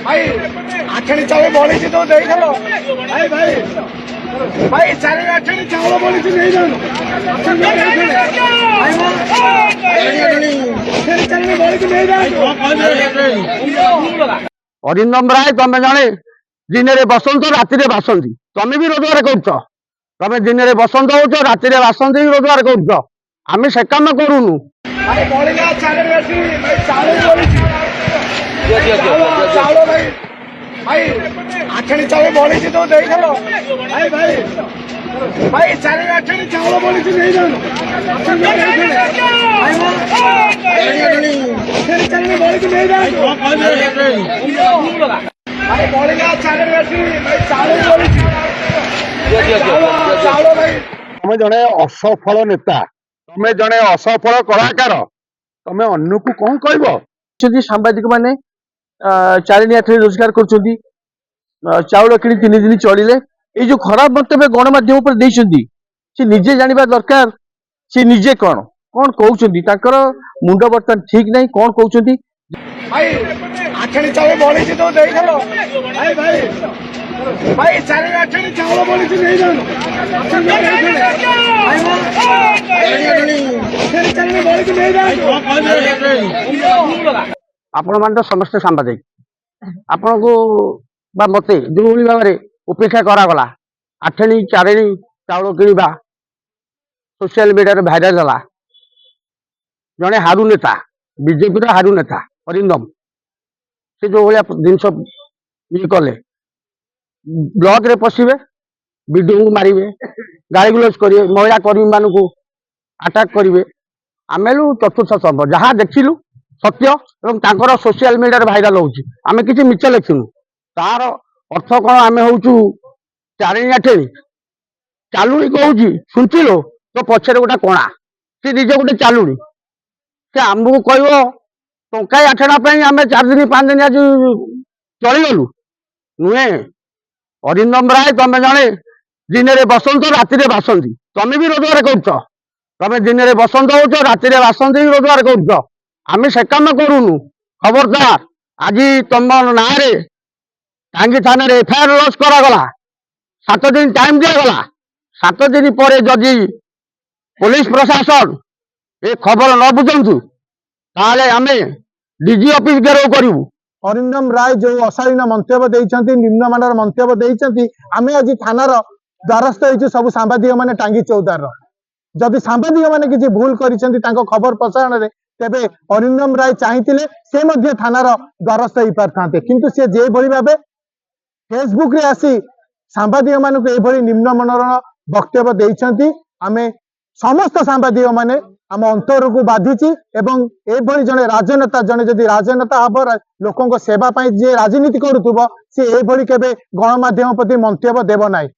भाई आठणी चावल बोली तो देख लो भाई भाई भाई चारे आठणी चावल बोली नहीं जानो अरिंदम राय तमें जड़े दिन में बसंत राति बासंती तमें भी रोजगार कर तमें दिन में बसंत हो राति बासंती रोजगार कर आम से कम करूनु भाई आठणी चावल बोली तो देख लो भाई भाई भाई चारे आठणी चावल बोली नहीं जानो तमें जड़े असफल नेता तमें जड़े असफल कलाकार तमें अन्य को कौन कह सांबादिक मैंने चारिणी आठरी रोजगार कर चाउल कि 3 दिन चलिले ये जो खराब मंतव्य गणमाध्यम पर देइछंती से निजे जानिबा दरकार से निजे कौन कौन कहउछंती ताकर मुंड बर्तन ठीक नहीं कौन कहउछंती भाई आठणी चावल बोली तो देख लो भाई भाई भाई चारे आठणी चावल बोली नहीं जानो आपण मान तो समस्त सांबादिक आपण को बा मते जो भाव में उपेक्षा करागला आठणी चारिणी चाउल किणवा सोशल मीडिया भाइराल है जड़े हारू नेता बीजेपी हारू नेता अरिंदम से जो भाया जिनस ये कले ब्लॉक रे पशिबे वीडियो को मारे गाड़ी गुलज करेंगे महिला कर्मी मान को आटाक करेंगे आम चतुर्थ स्तंभ जहाँ देखिलु सत्य एवं तांकर सोशल मीडिया भाइराल होमें किसी मिछ लिखिनु तार अर्थ कौन आम हूँ चारिणी आठेणी चालुणी कहूँ शुणिल तो पछरे गोटे कणा सी निजे गोटे चालुणी से आमको कह टंका आठना आम 4 दिन 5 दिन आज चलीगलु नुहे अरिंदम राय तमें जड़े दिन में बसंत राति बासंती तमें भी रोजगार कर तमें दिन में बसंत हो राति बासंती रोजगार कर आम से कम करूनु खबरदार आज तुम ना टांगी थाना एफआईआर लॉन्च करागला 7 दिन टाइम दिगला 7 दिन पर जदि पुलिस प्रशासन ये खबर न बुझंतु ताले आम डीजी ऑफिस घेराव करू। अरिंदम राय जो अशालीन मंतव्य देइछंती निम्नमानर मंतव्य देइछंती आमे आज थानार द्वारस्थ होइछु सब सांबादिक माने टांगी चौदार जदि सांबादिक माने किछि भूल करिसेंती तांको खबर प्रसारण रे तेबे अरिंदम राय चाहिथिले से मध्ये थानार द्वारस्थ होई पारथांते किंतु से जे भली भाबे फेसबुक रे आसी सांबादिक मानक ए भली निम्नमानर वक्तव्य देइछंती आमे समस्त सांबादिक माने आम अंतर को बाधिची एवं एभली जने राजनेता जने जदि राजनेता हम लोकों सेवा जे राजनीति करुथुबो से एभली केबे गणमाध्यम प्रति मंतव्य देव नाई।